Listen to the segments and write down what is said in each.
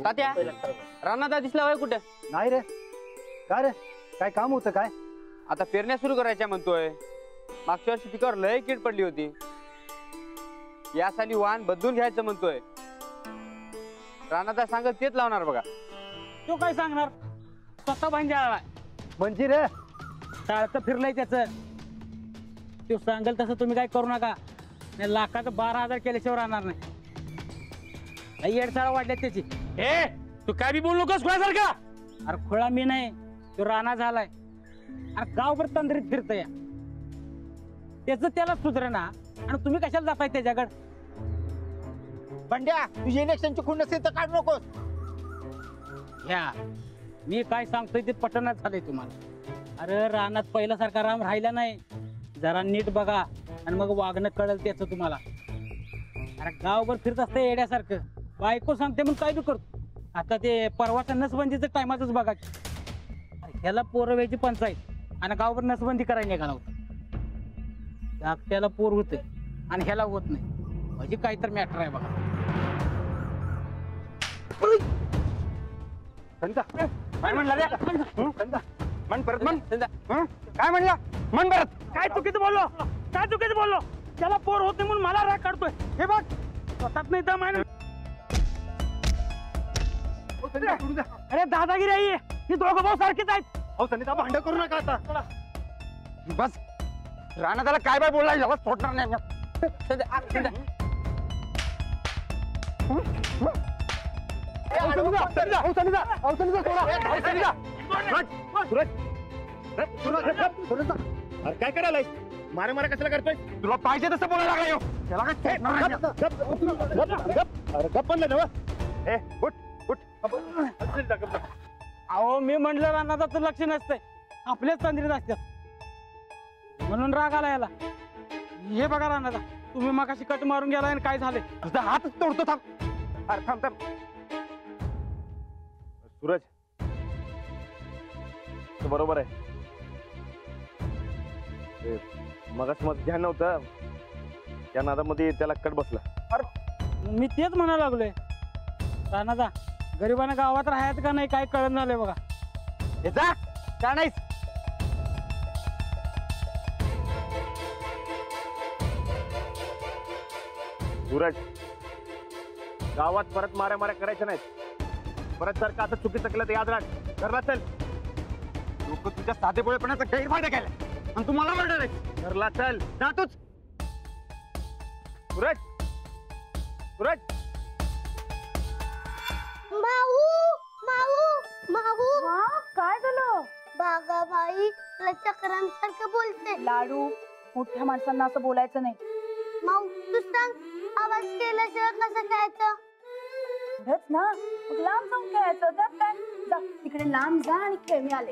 तात्या रानात दिसला होय कुठे? नाही रे. काय रे, काय काम होतं काय? आता पेरण्या सुरू करायच्या म्हणतोय. मागच्या वर्षी पिकावर लय कीड पडली होती. या साली वाहन बदलून घ्यायचं म्हणतोय. रानात सांगत तेच लावणार बघा. तो काय सांगणार? स्वतः भांजे आलाय म्हणजे रे चाळतं फिरलंय त्याचं. तो सांगेल तसं तुम्ही काय करू नका. नाही लाखाचं 12,000 केल्याशिवाय राहणार नाही. येडसाळा वाढल्यात त्याची. ए तू काय बी बोलू नकोस खुळ्यासारखा. अरे खुळा मी नाही, तो राणा झालाय. अरे गावभर तंद्रीत फिरतय. त्याच त्याला सुधरे ना. आणि तुम्ही कशाला जाताय त्याच्याकडे? बंड्या तुझी इलेक्शनची खूण नसेल तर काढू नकोस. ह्या मी काय सांगतोय ते पटनात झालंय तुम्हाला. अरे रानात पहिल्यासारखा राम राहिला नाही. जरा नीट बघा आणि मग वागणं कळेल त्याचं तुम्हाला. अरे गावभर फिरत असतं येड्यासारखं. बायको सांगते म्हणून काय बी करतो. आता ते परवाच्या नसबंदीचं टायमातच बघा. ह्याला पोरं व्हायची पंचायत आणि गावभर नसबंदी करायला निघाला होता. त्याला पोर होते आणि ह्याला होत नाही. म्हणजे काय तर मॅटर आहे बघा. काय म्हणला रे? म्हण परत म्हण. काय म्हणला? म्हण परत. काय चुकीचं बोललो? काय चुकीचं बोललो? त्याला पोर होत नाही म्हणून मला राग काढतोय. हे बघ स्वतःच नाही तर माहिती. अरे दादागिरी आहे ही. दोघं भाऊ सारखीच आहेत. अहो संध्या भांडण करू नका आता. बस राणा त्याला काय बाय बोलला याला सोडणार नाही. अरे काय करायलाय? मारे मारे कशाला करतोय? तुला पाहिजे तसं बोलायला लागला. त्याला काय गप बनलं ना. ए उठ उठ. अहो मी म्हणलं रानाचं लक्ष नसतंय. आपलेच तंद्रीत असतात म्हणून राग आला याला. हे बघा रानाचा तुम्ही मगाशी कट मारून गेला आणि काय झाले? तुझा हात तोडतो. थांब. अरे थांब थांब. सूरज तू बरोबर आहे. मगाच मग ध्यान नव्हतं. त्या नादामध्ये त्याला कट बसला. अरे मी तेच म्हणायला लागलोय. रानाचा गरिबांना गावात राहायचं का नाही काय कळण झालंय बघा. हे जा का नाहीस? सूरज गावात परत माऱ्या माऱ्या करायच्या नाहीत. परत जर का आता चुकीचं केलं तर याद राख. घरला चल. लोक तुझ्या साधेपणाचा गैरफायदा केला आणि तुम्हाला म्हणणार आहे. घरला चल ना तूच. सूरज सूरज माऊ माऊ माऊ. हा काय झालं? बागाबाई चक्रांसारखं बोलते. लाडू मोठ्या माणसांना असं बोलायचं नाही. माऊ तू सांग आवाज केल्याशिवाय कसं खायचं? खरंच ना. मग लांब जाऊन खेळायचं. त्यात काय? जा तिकडे लांब जा आणि खेळ. मी आले.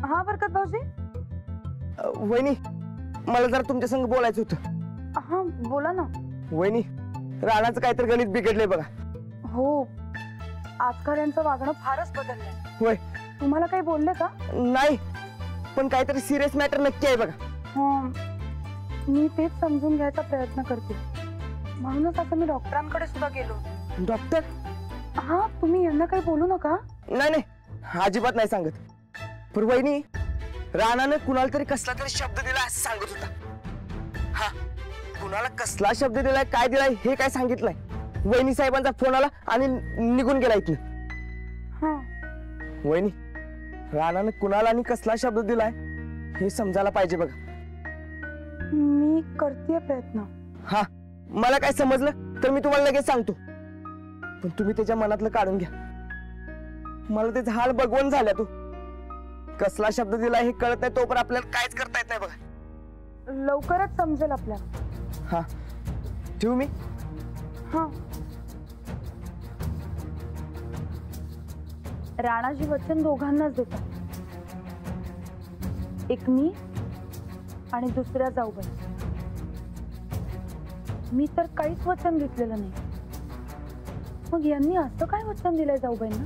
हा बरकत भाऊजी. वहिनी मला जरा तुमच्या संग बोलायचं होतं. हा बोला ना. वहिनी राणाचं काहीतरी गणित बिघडलंय बघा. हो आजकाल यांचं वागणं फारच बदललंय. होय. तुम्हाला काही बोलले का? नाही पण काहीतरी सिरियस मॅटर नक्की आहे बघा. मी तेच समजून घ्यायचा प्रयत्न करते. म्हणूनच आता मी डॉक्टरांकडे सुद्धा गेलो. डॉक्टर? हा तुम्ही यांना काही बोलू नका. नाही नाही अजिबात नाही सांगत. पण वहिनी राणाने कुणाला तरी कसला तरी शब्द दिला असं सांगत होता. हा कुणाला कसला शब्द दिलाय काय दिलाय हे काय सांगितलंय. वहिनी साहेबांचा फोन आला आणि निघून गेला इथनं. वहिनी राणाने कुणाला आणि कसला शब्द दिलाय हे समजायला पाहिजे बघा. मी करते प्रयत्न. हा मला काय समजलं तर मी तुम्हाला लगेच सांगतो. पण तुम्ही त्याच्या मनातलं काढून घ्या. मला त्याचा हाल बघवून झाल्या. तू कसला शब्द दिला हे कळत नाही तोपर्यंत आपल्याला काहीच करता येत नाही बघा. लवकरच समजेल आपल्याला. हा ठेवू मी? हा राणाजी वचन दोघांनाच देतात. एक मी आणि दुसऱ्या जाऊबाई. मी तर काहीच वचन घेतलेलं नाही. मग यांनी असं काय वचन दिलंय जाऊबाईंना?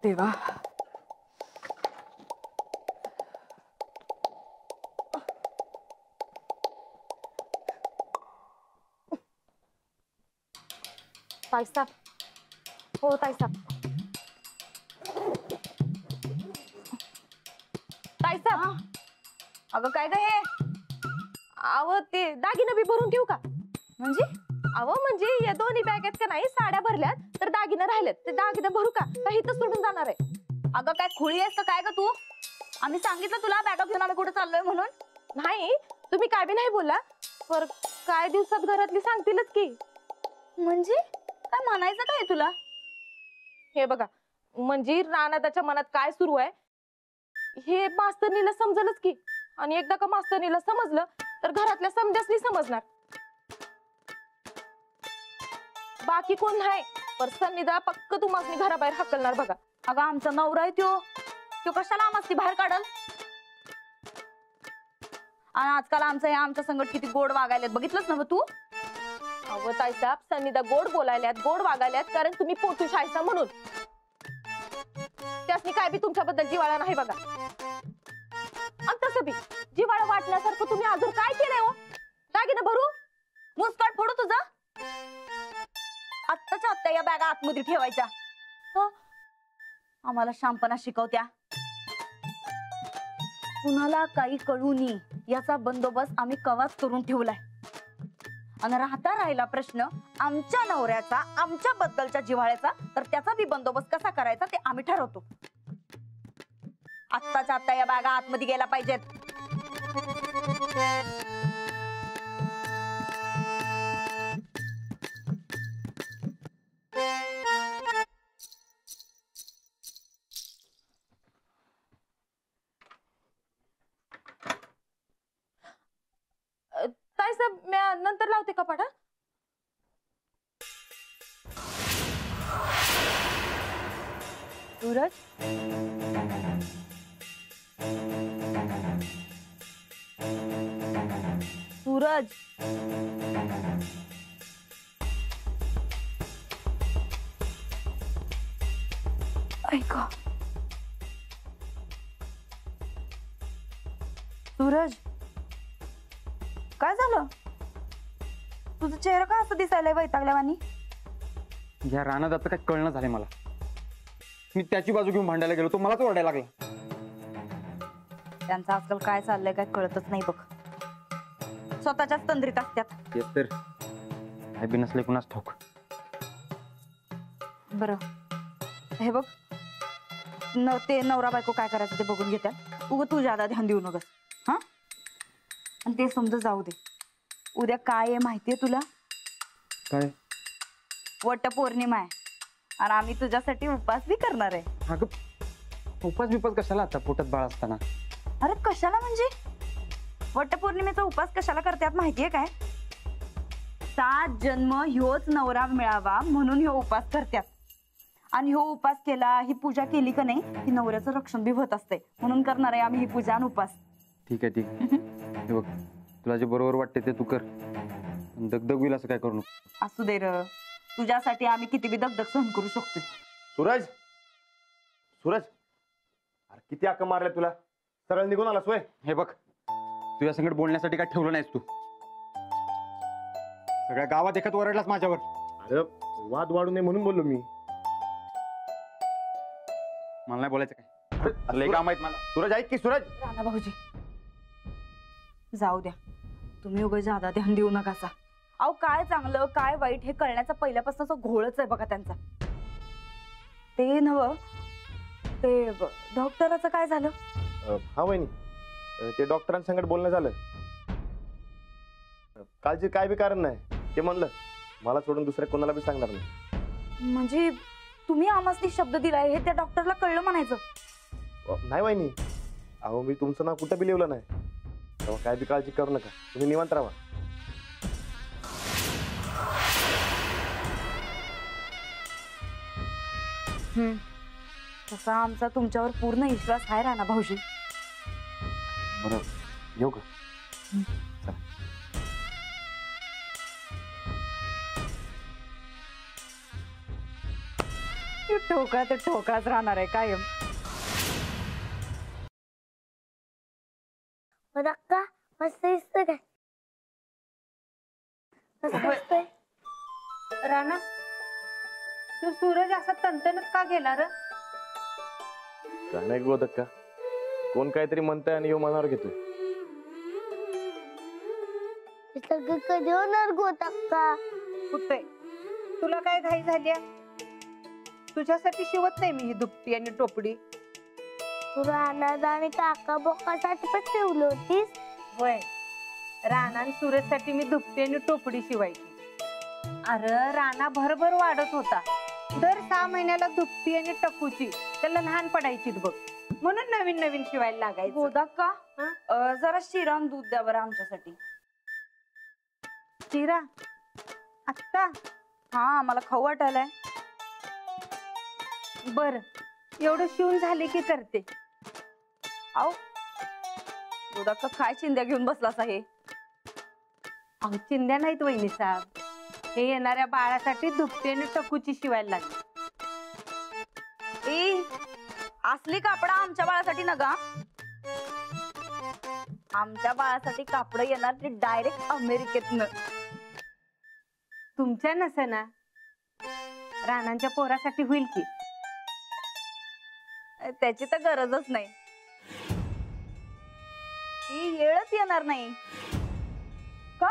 देवा. ताईसाब, हो ताईसाब. ताईसाब, अगं काय ग हे? अव ते दागिने बी भरून ठेवू का? म्हणजे म्हणजे या दोन्ही बॅगेत का नाही साड्या भरल्यात तर दागिने राहिलेत, ते दागिने भरू का? काही तर सोडून जाणार आहे. अगं काय खुळी आहेस का काय ग तू? आम्ही सांगितलं तुला बॅगा घेऊन आम्ही कुठे चाललोय म्हणून. नाही, तुम्ही काय बी नाही बोला, पर काय दिवसात घरातली सांगतीलच की. म्हणजे काय म्हणायचं काय तुला? हे बघा, म्हणजे रानादाच्या मनात काय सुरू आहे हे मास्तरनीला समजलंच की. आणि एकदा का मास्तरनीला समजलं तर घरातल्या समजासनी समजणार. बाकी कोण नाही, पर सन्निधा पक्क तुम्हाला घराबाहेर हकलणार बघा. अगं आमचा नवरा आहे तो कशाला आम्हाला बाहेर काढल? आणि आजकाल आमच्या संगत किती गोड वागायलेत बघितलंच ना तू? अव ताईसाब, सन्निधा गोड बोलायल्यात, गोड वागायल्यात कारण तुम्ही पोटू शायसा म्हणून. त्यासनी काय बी तुमच्याबद्दल जिवाळा नाही बघा. आणि तसं बी जिवाळा वाटण्यासारखं तुम्ही अजून काय केलंय हो? दागिने भरू? मुस्काट फोडू तुझं? आत्ताच्या आत्ता या बॅगा आतमध्ये ठेवायच्या. आम्हाला शांपणा शिकवत्या. कुणाला काही कळू नये याचा बंदोबस्त आम्ही कवाच करून ठेवलाय. आणि राहिला प्रश्न आमच्या नवऱ्याचा, आमच्या बद्दलच्या जिव्हाळ्याचा, तर त्याचा बी बंदोबस्त कसा करायचा ते आम्ही ठरवतो. आत्ताच्या आत्ता या बॅगा आतमध्ये गेला पाहिजेत. ताईसाब, मी नंतर लावते का पाडा? सूरज, सूरज, ऐका. सूरज, काय झालं? तुझा चेहरा का असं दिसायला वैतागल्यावानी? या रानात आता काय कळणं झालंय मला. मी त्याची बाजू घेऊन भांडायला गेलो, तो मलाच ओरडायला लागला. त्यांचं आजकाल काय चाललंय काय कळतच नाही बघ. स्वतःच्याच तंद्रीत असतात. तेच तर, काय बी नसले कुणाच ठाऊक. बरं, हे बघ, ते नवरा बायको काय करायचं ते बघून घेतात. उग तू ज्यादा ध्यान देऊ नकस. हा, आणि ते समजा जाऊ दे. उद्या काय आहे माहितीये तुला? काय? वट पौर्णिमा आहे आणि आम्ही तुझ्यासाठी उपवास बी करणार आहे. अगं, उपास बिपास कशाला आता पोटात बाळ असताना? अरे कशाला म्हणजे? वट पौर्णिमेचा उपवास कशाला करतात माहितीये काय? 7 जन्म ह्योच नवरा मिळावा म्हणून ह्यो उपवास करतात. आणि ह्यो उपवास केला, ही पूजा केली का नाही, ही नवऱ्याचं रक्षण बी होत असते. म्हणून करणार आहे आम्ही ही पूजा आणि उपवास. ठीक आहे, ठीक आहे. हे बघ, तुला जे बरोबर वाटते ते तू कर. दगदग होईल असं काय करू नको. असू दे र, तुझ्यासाठी आम्ही किती बी दगदग सहन करू शकतो. सूरज, सूरज, अरे किती आक मारल्या तुला? सरळ निघून आलास होय? हे बघ, तुझ्या संगत बोलण्यासाठी काय ठेवलं नाहीस तू. सगळ्या गावात एकच ओरडलास माझ्यावर. अरे वाद वाढू नये म्हणून बोललो मी. मला नाही बोलायचं काय. लय काम आहेत मला. सूरज ऐक की, सूरज. राणा भाऊजी, जाऊ द्या, तुम्ही उगाच ज्यादा ध्यान देऊ नकासा. अहो, काय चांगलं काय वाईट हे कळण्याचा पहिल्यापासूनचा घोळच आहे बघा त्यांचा. ते नव, ते डॉक्टराचं काय झालं? हा वहिनी, ते डॉक्टरांसंगत बोलणं झालं. काळजी काय बी कारण नाही. ते म्हणलं मला सोडून दुसऱ्या कोणाला बी सांगणार नाही. म्हणजे तुम्ही आम्हाला शब्द दिलाय हे त्या डॉक्टरला कळलं म्हणायचं? नाही वहिनी, अहो मी तुमचं नाव कुठं बी लिहिलं नाही. तेव्हा काय बी काळजी करू नका, तुम्ही निवांत राहा. तसा आमचा तुमच्यावर पूर्ण विश्वास आहे राणा भाऊजी. बरं, येऊ का? ठोकळा तर ठोकळाच राहणार आहे कायम. अक्का मस्त दिसतं काय? मस्त दिसतंय. राणा तू सूरज असा तंतनत का गेला र? काय नाही गोदक्का, कोण काहीतरी म्हणताय आणि यो मनावर घेतोय. हे सगळं कधी होणार गोत अक्का? कुठे तुला काय घाई झाली? तुझ्यासाठी शिवत नाही मी ही दुपटी आणि टोपडी. तू राहणार आणि काका बोकासाठी पण ठेवली होतीस. होय, राणा आणि सूरजसाठी मी दुपटी आणि टोपडी शिवायची. अरे राणा भरभर वाढत होता, दर 6 महिन्याला दुपटी आणि टकूची त्याला लहान पडायची बघ, म्हणून नवीन नवीन शिवायला लागायचं. गोदा का जरा शिरा आणि दूध द्या बरं आमच्यासाठी. चिरा आत्ता? हा मला खाऊ वाटायलाय. बर, एवढं शिवून झाले की करते. आहो गोदा का काय चिंध्या घेऊन बसलास आहे? अहो चिंध्या नाहीत वहिनी साहेब, हे येणाऱ्या बाळासाठी दुपटी आणि टकूची शिवायला लागली. ए असली कापडा आमच्या बाळासाठी नका. आमच्या बाळासाठी कापड येणार ते डायरेक्ट अमेरिकेतनं. तुमच्या नसेना, राणांच्या पोरासाठी होईल की. त्याची तर गरजच नाही, ती येळच येणार नाही का?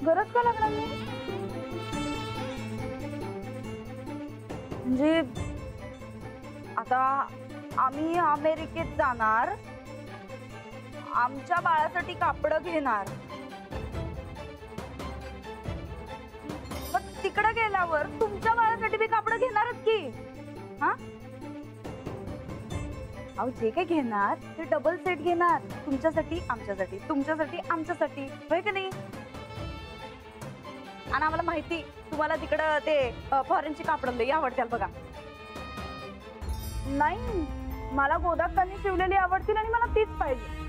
गरज का लागणार नाही? म्हणजे आता आम्ही अमेरिकेत जाणार, आमच्या बाळासाठी कापड घेणार, पण तिकडे गेल्यावर तुमच्या बाळासाठी मी कापड घेणारच की. हा अहो जे काय घेणार ते डबल सेट घेणार, तुमच्यासाठी आमच्यासाठी, तुमच्यासाठी आमच्यासाठी, होय की नाही? आणि आम्हाला माहिती तुम्हाला तिकडं ते फॉरेनची कापड लई आवडतील बघा. नाही, मला गोदाकांनी शिवलेली आवडतील आणि मला तीच पाहिजे.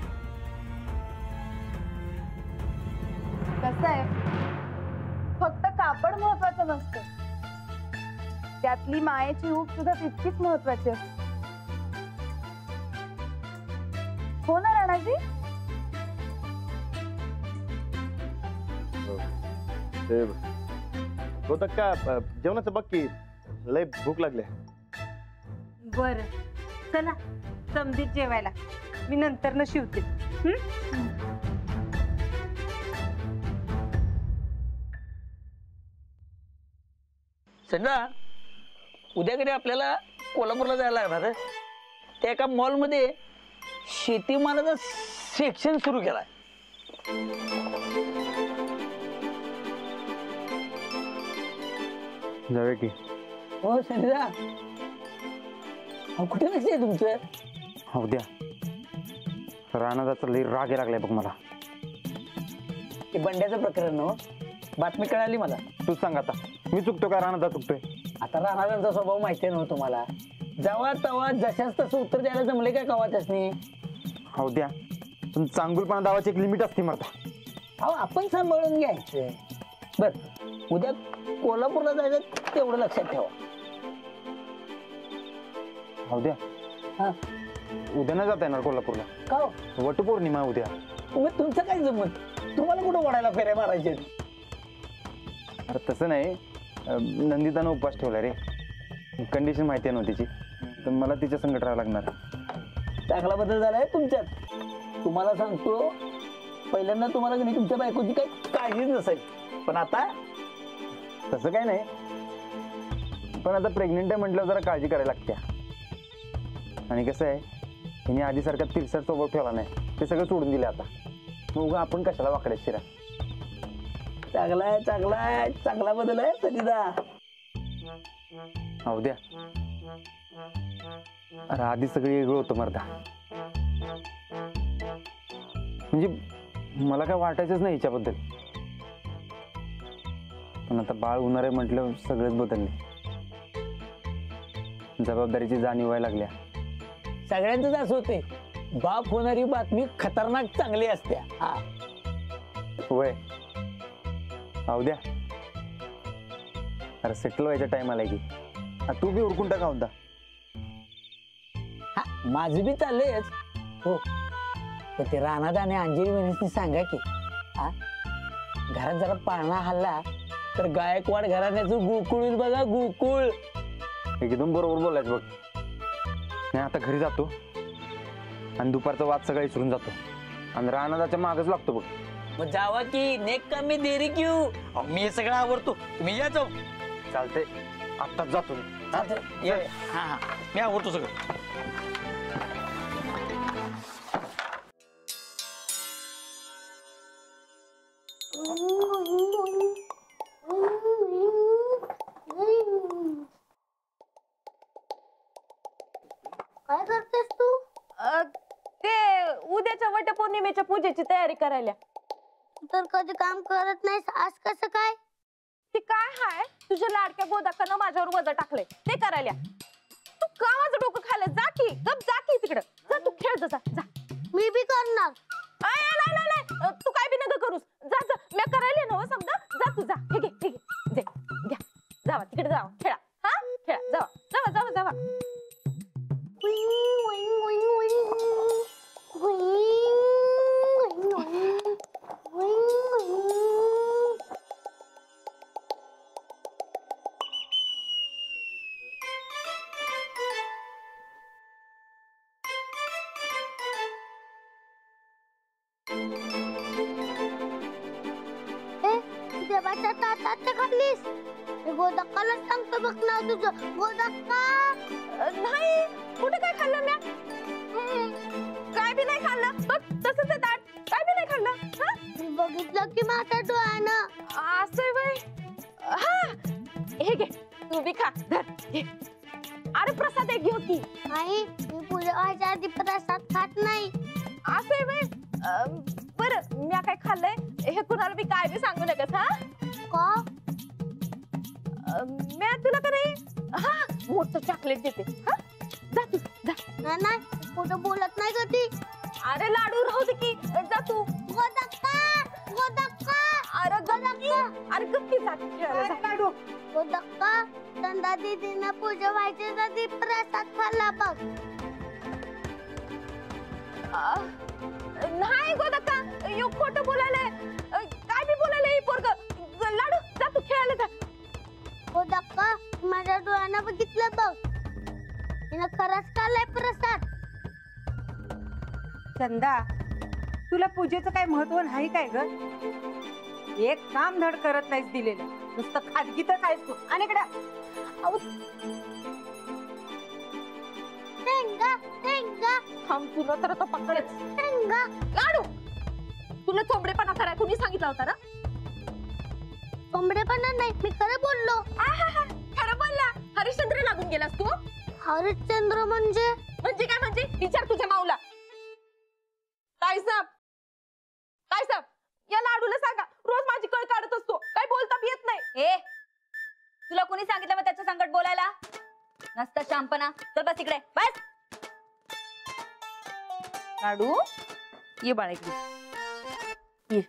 कसं आहे, फक्त कापड महत्वाचं नसतं, त्यातली मायेची ऊब सुद्धा तितकीच महत्वाची असते. हो ना राणाजी? गोदक्का जेवणाचं बघ की, लय भूक लागली. बर चला समजीत जेवायला, मी नंतर न शिवते. संध्या उद्याकडे आपल्याला कोल्हापूरला जायला लागणार. त्या एका मॉलमध्ये शेतीमालाचा सेक्शन सुरू केलाय. जाऊया की. हो संध्या, कुठे नसते तुमचं? हो द्या, राणाचा लई राग लागलाय बघ मला. ते बंड्याचं प्रकरण हो, बातमी कळाली मला. तूच सांग आता, मी चुकतो का राणाचा चुकतोय? आता राणाचा स्वभाव माहिती नव्हतं तुम्हाला. जेव्हा तेव्हा जशाच तसं उत्तर द्यायला जमले काय कवा त्यासनी? हो द्या, पण चांगुलपणा दावाची एक लिमिट असते मरता. अहो आपण सांभाळून घ्यायचं. बर, उद्या कोल्हापूरला जायचं तेवढं लक्षात ठेवा. हो द्या. हा, उद्या नाही जाता येणार कोल्हापूरला, का हो? वटपौर्णिमा उद्या. मग तुमचं काय जमत? तुम्हाला कुठं ओढायला फेऱ्या मारायचे? अरे तसं नाही, नंदितानं उपवास ठेवला रे, कंडिशन माहिती आहे ना तिची, तर मला तिच्या संकट राहावं लागणार. चांगला बदल झालाय तुमच्यात. तुम्हाला सांगतो, पहिल्यांदा तुम्हाला नाही तुमच्या बायकोची काही काळजीच नसायची, पण आता तसं काय नाही, पण आता प्रेग्नेंट आहे म्हटलं जरा काळजी करायला लागते. आणि कसं आहे, हिने आधीसारखा तिरसट स्वभाव ठेवला नाही, ते सगळं सोडून दिले आता. मग आपण कशाला वाकड्या शिरा. चांगलाय चांगलाय, चांगला बदल आहे सनीदा. हो द्या. अरे आधी सगळी वेगळं होतं मर्दा, म्हणजे मला काय वाटायचंच नाही हिच्याबद्दल. पण आता बाळ होणार आहे म्हटलं सगळंच बदलले. जबाबदारीची जाणीव व्हायला लागल्या. सगळ्यांचंच असं होते, बाप होणारी बातमी खतरनाक चांगली असते. हा वय आऊ द्या. अरे सेटल व्हायचा टाइम आलाय की. तू बी उरकून टाका होता. हा, माझं बी चाललंयच. हो पण ते रानात आणि अंजली वहिनी सांगा की हा घरात जरा पाळणा हल्ला तर गायकवाड घराण्याचं गोकुळ होईल बघा, गोकुळ. एकदम बरोबर बोलायचं बघ. नाही आता घरी जातो आणि दुपारचा वाद सगळा विसरून जातो आणि रानादाच्या मागच लागतो बघ. मग जावा की, नेक का मी देरी क्यू. मी हे सगळं आवडतो, तुम्ही या जाऊ. चालतंय आत्ताच जातो मी. हा हा मी आवडतो सगळं. काय करतेस तू? ते उद्याच्या वटपौर्णिमेच्या पूजेची तयारी करायला. तू तर कधी काम करत नाहीस, आज कसं काय? ती काय हाय तुझ्या लाडक्या गोदाकानं माझ्यावर वजा टाकलंय ते करायला. तू का माझं डोकं खायला? जा की गप, जा की तिकडं जा, तू खेळ जा जा. मी बी करणार. नाही तू काय बी नका करूस. जा जा, मी करायला ना समजा. जा तू जा. हे घे हे घे जे घ्या. जावा तिकडे जावा, खेळा. हा खेळा, जावा जावा जावा जावा. देवाच्या ताटात खाल्लीस. गोदक्काला सांगतो बघ ना तुझं. गोदक्का नाही कुठे काय खाल्लं म्या? काय बी नाही खाल्लं बघ, तसंच आहे ताट. काय बी नाही खाल्लं. हा मी बघितलं की माझ्या डोळ्यानं. असं बाई. हा हे घे तू बी खा. धर घे. अरे प्रसाद एक घेऊ की. आई मी पूजा व्हायच्या आधी प्रसाद खात नाही. असं बाई. बरं म्या काय खाल्लंय हे कुणाला बी काय बी सांगू नकस. हा का? म्या तुला का नाही हा मोठं चॉकलेट देते. हा जा तू जा. नाही कुठं बोलत नाही कधी. अरे लाडू राहू दे की. जा तू. गोदक्का गोदक्का. अरे गोदक्का. अरे गप्पी जा खेळायला जा. लाडू गोदक्का चंदा दीदीनं पूजा व्हायच्या आधी प्रसाद खाल्ला बघ. नाही गोदक्का यो खोटं बोलायलंय. काय बी बोलायलंय पोरग. लाडू जा तू खेळायला जा. गोदक्का माझ्या डोळ्यानं बघितलं बघ. हिनं खरंच खाल्लाय प्रसाद. चंदा तुला पूजेचं काय महत्व नाही काय ग? एक काम धड करत नाहीस दिलेलं, नुसतं खाजगीतच आहेस तू. आणि इकडे टेंगा टेंगा थांब तुला तर आता पकडेच. टेंगा. लाडू तुला चोंबडेपणा करायला कोणी सांगितलं होता ना? कोंबडेपणा नाही, मी खरं बोललो. खरं बोलला. हरिश्चंद्र लागून गेलास तू. हरिश्चंद्र म्हणजे? म्हणजे काय म्हणजे? विचार तुझ्या माऊला. काय साहेब या लाडूला सांगा रोज माझी कळ काढत असतो. काय बोलता बी येत नाही. ए तुला कोणी सांगितलं मग त्याच्या संकट बोलायला? नसता शांपना. चल बस इकडे बस. लाडू ये बाळा इकडे ये.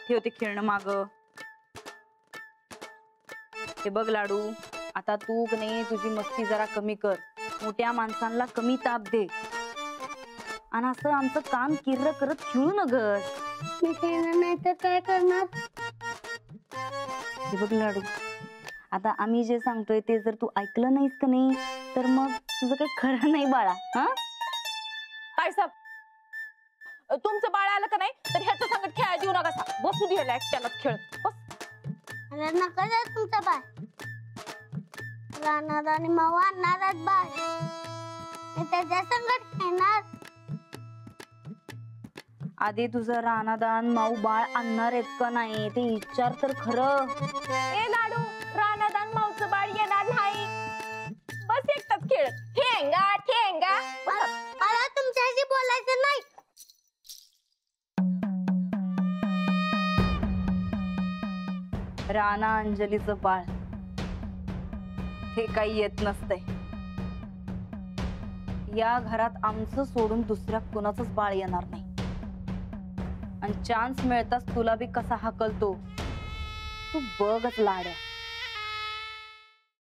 ठेवते खेळणं माग. हे बघ लाडू आता तू नाही तुझी मस्ती जरा कमी कर. मोठ्या माणसांना कमी ताप दे आणि असं आमचं काम किर्र करत खेळू नगस. मी खेळणार नाही तर काय करणार? हे बघ लाडू आता आम्ही जे सांगतोय ते जर तू ऐकलं नाहीस का नाही तर मग तुझं काही खरं नाही बाळा. हा काय साहेब तुमचं बाळ आलं का नाही तर ह्याचं सांगत खेळायला देऊ नका. बसू दे त्याला खेळत बस. मला नका जा तुमचा बाय. राहणार आणि माऊ आणणार बाय. मी त्याच्या संगत खेळणार. आधी तुझं रानादान माऊ बाळ आणणार आहेत का नाही ते विचार तर खरं. ए लाडू रानादान माऊचं बाळ येणार नाही. बस एकटाच खेळत ठेंगा ठेंगा. मला तुमच्याशी बोलायचं नाही. राणा अंजलीचं बाळ हे काही येत नसतंय. या घरात आमचं सोडून दुसऱ्या कुणाचंच बाळ येणार नाही. आणि चान्स मिळताच तुला बी कसा हाकलतो तू बघच लाड्या.